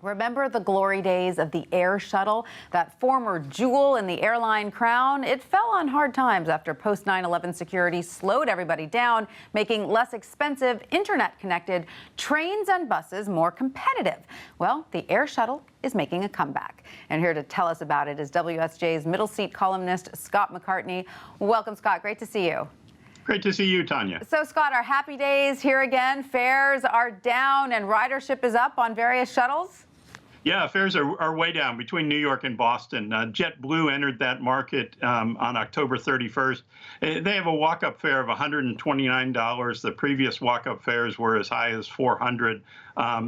Remember the glory days of the Air Shuttle, that former jewel in the airline crown? It fell on hard times after post 9/11 security slowed everybody down, making less expensive, internet-connected trains and buses more competitive. Well, the Air Shuttle is making a comeback. And here to tell us about it is WSJ's middle seat columnist, Scott McCartney. Welcome, Scott. Great to see you. Great to see you, Tanya. So, Scott, our happy days here again. Fares are down and ridership is up on various shuttles? Yeah, fares are way down between New York and Boston. JetBlue entered that market on October 31st. They have a walk-up fare of $129. The previous walk-up fares were as high as $400.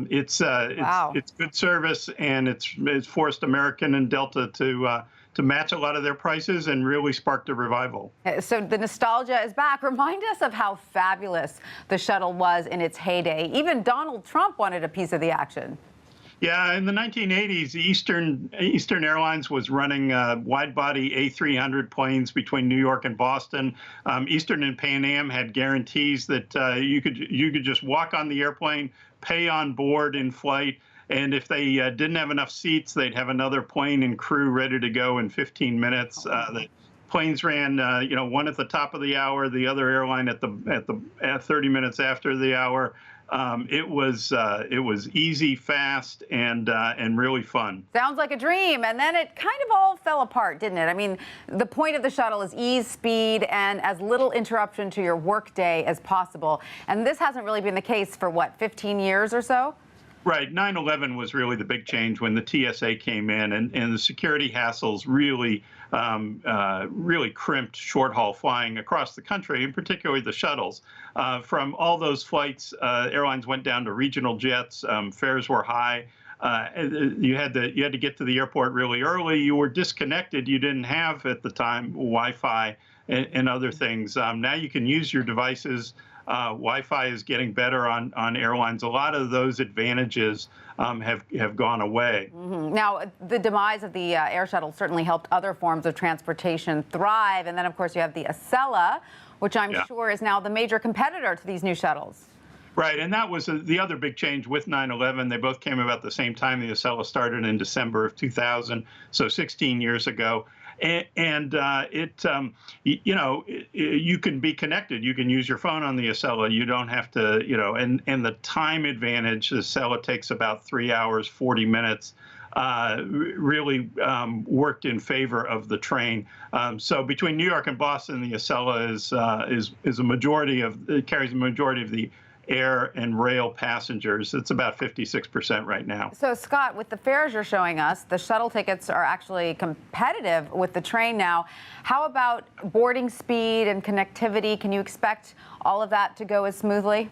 It's good service, and it's forced American and Delta to match a lot of their prices and really sparked a revival. So the nostalgia is back. Remind us of how fabulous the shuttle was in its heyday. Even Donald Trump wanted a piece of the action. Yeah, in the 1980s, Eastern Airlines was running wide-body A300 planes between New York and Boston. Eastern and Pan Am had guarantees that you could just walk on the airplane, pay on board in flight, and if they didn't have enough seats, they'd have another plane and crew ready to go in 15 minutes. The planes ran, one at the top of the hour, the other airline at 30 minutes after the hour. It was easy, fast, and really fun. Sounds like a dream. And then it kind of all fell apart, didn't it? I mean, the point of the shuttle is ease, speed, and as little interruption to your workday as possible. And this hasn't really been the case for, what, 15 years or so? Right. 9/11 was really the big change when the TSA came in, and the security hassles really crimped short-haul flying across the country, and particularly the shuttles. From all those flights, airlines went down to regional jets. Fares were high. You had to get to the airport really early. You were disconnected. You didn't have at the time Wi-Fi and other things. Now you can use your devices. Wi-Fi is getting better on airlines. A lot of those advantages have gone away. Mm-hmm. Now, the demise of the Air Shuttle certainly helped other forms of transportation thrive. And then, of course, you have the Acela, which I'm sure is now the major competitor to these new shuttles. Right, and that was the other big change with 9/11. They both came about the same time. The Acela started in December of 2000, so 16 years ago. And you can be connected. You can use your phone on the Acela. You don't have to, and the time advantage, the Acela takes about 3 hours, 40 minutes, really worked in favor of the train. So between New York and Boston, the Acela is a majority it carries a majority of the air and rail passengers. It's about 56% right now. So, Scott, with the fares you're showing us, the shuttle tickets are actually competitive with the train now. How about boarding speed and connectivity? Can you expect all of that to go as smoothly?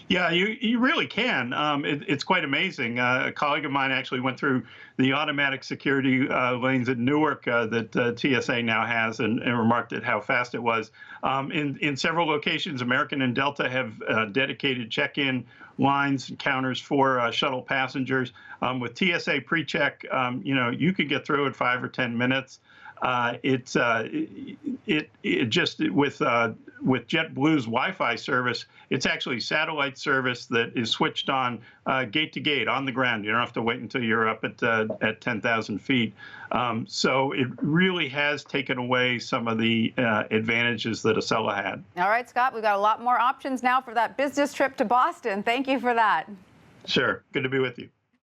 Yeah, you really can. It's quite amazing. A colleague of mine actually went through the automatic security lanes at Newark that TSA now has and remarked at how fast it was. In several locations, American and Delta have dedicated check-in lines and counters for shuttle passengers. With TSA pre-check, you could get through in 5 or 10 minutes. With JetBlue's Wi-Fi service, it's actually satellite service that is switched on gate to gate on the ground. You don't have to wait until you're up at 10,000 feet. So it really has taken away some of the advantages that Acela had. All right, Scott, we've got a lot more options now for that business trip to Boston. Thank you for that. Sure. Good to be with you.